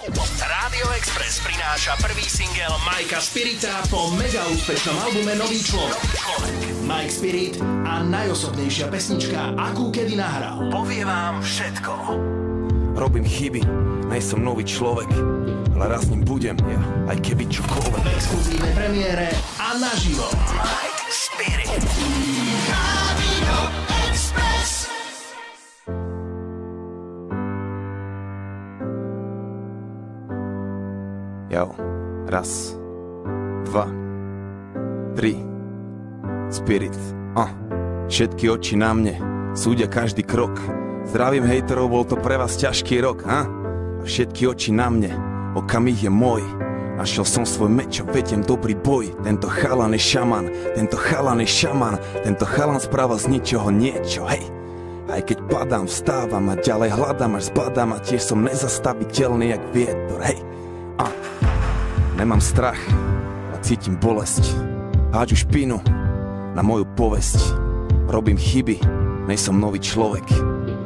Rádio Express prináša prvý single Mikea Spirita po mega úspešnom albume Nový človek. Mike Spirit a najosobnejšia pesnička, akú kedy nahral. Povie vám všetko. Robím chyby, nejsom nový človek, ale raz ním budem, aj keby čokoľvek. V exkluzívnej premiére a naživo. Mike Spirit. Radio Express. Jau, raz, dva, tri, Spirit, všetky oči na mne, súdia každý krok. Zdravím hejterov, bol to pre vás ťažký rok, A všetky oči na mne, okamih je môj. Našiel som svoj meč a vediem dobrý boj. Tento chalan je šaman, tento chalan je šaman, tento chalan správa z ničoho niečo, hej. Aj keď padám, vstávam a ďalej hľadám, až zbadám a tiež som nezastaviteľný jak vietor, hej. Nemám strach, ale cítim bolesť. Hádžu špinu na moju povesť. Robím chyby, nejsom nový človek,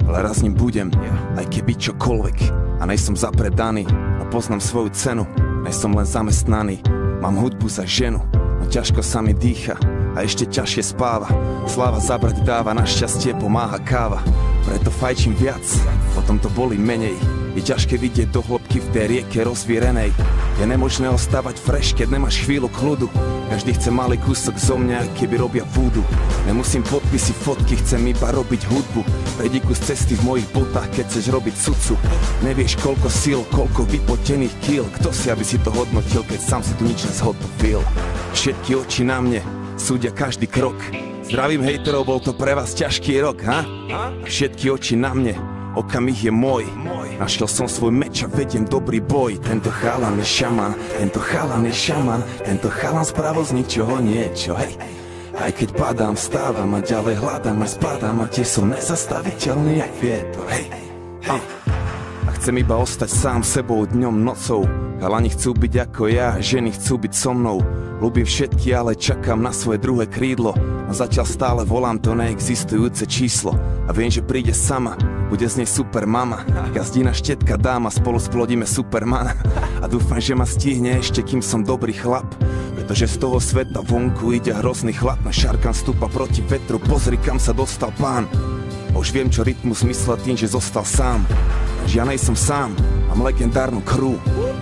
ale raz ním budem, aj keby čokoľvek. A nejsom zapredaný a poznám svoju cenu. Nejsom len zamestnaný, mám hudbu za ženu. No ťažko sa mi dýcha a ešte ťažšie spáva. Sláva zabrať dáva, našťastie pomáha káva. Preto fajčím viac, potom to bolí menej. Je ťažké vidieť do hĺbky v tej rieke rozvírenej. Je nemožné ostávať fresh, keď nemáš chvíľu kľudu. Každý chce malý kúsok zo mňa, keby robia vúdu. Nemusím podpisy, fotky, chcem iba robiť hudbu. Prejdi kus cesty v mojich botách, keď chceš robiť sudcu. Nevieš koľko síl, koľko vypotených kýl. Kto si, aby si to hodnotil, keď sám si tu nič nezhodnotil. Všetky oči na mne, súdia každý krok. Zdravím hejterov, bol to pre vás ťažký rok, A všetky oči na mne, okamih je môj. Našiel som svoj meč a vediem dobrý boj. Tento chalan je šaman, tento chalan je šaman, tento chalan spravil z ničoho niečo, hej. Aj keď padám, vstávam a ďalej hľadám, až spadám a tiež som nezastaviteľný jak vietor, hej. A chcem iba ostať sám sebou dňom, nocou. Chalani chcú byť ako ja, ženy chcú byť so mnou. Ľúbim všetky, ale čakám na svoje druhé krídlo. No zatiaľ stále volám to neexistujúce číslo. A viem, že príde sama, bude z nej super mama. Gazdina štetka dáma, spolu splodíme Supermana. A dúfam, že ma stihne ešte, kým som dobrý chlap. Pretože z toho sveta vonku ide hrozný chlap. Na šarkan stúpa proti vetru, pozri kam sa dostal pán. A už viem, čo rytmus myslel tým, že zostal sám. Že ja nejsom sám, mám legendárnu crew.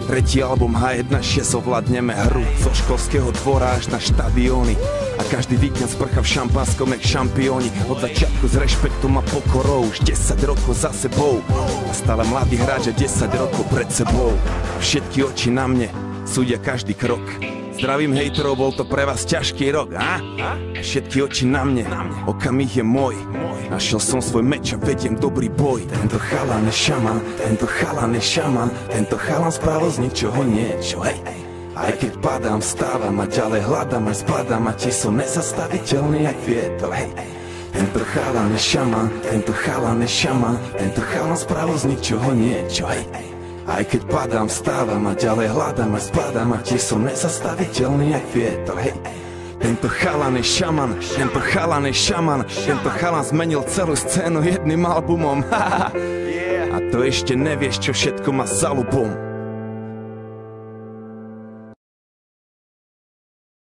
Tretí album H1.6 ovládneme hru. Zo školského dvora až na štadióny. A každý víkend sprcha v šampanskom jak šampióni. Od začiatku s rešpektom a pokorou, už 10 rokov za sebou. A stále mladý hráč a 10 rokov pred sebou. A všetky oči na mne, súdia každý krok. Zdravím hejterov, bol to pre vás ťažký rok, A všetky oči na mne, okamih je môj. Našiel som svoj meč a vediem dobrý boj. Tento chalan je šaman, tento chalan je šaman, tento chalan spravil z ničoho niečo, hej. Aj keď padám, vstávam a ďalej hľadám, až spadám a tiež som nezastaviteľný jak vietor, hej. Tento chalan je šaman, tento chalan je šaman, tento chalan spravil z ničoho niečo, hej. Aj keď padám, vstávam a ďalej hľadám, až spadám a tiež som nezastaviteľný jak vietor, hej. Tento chalan je šaman, tento chalan je šaman, tento chalan zmenil celú scénu jedným albumom. A to ešte nevieš, čo všetko má za ľubom.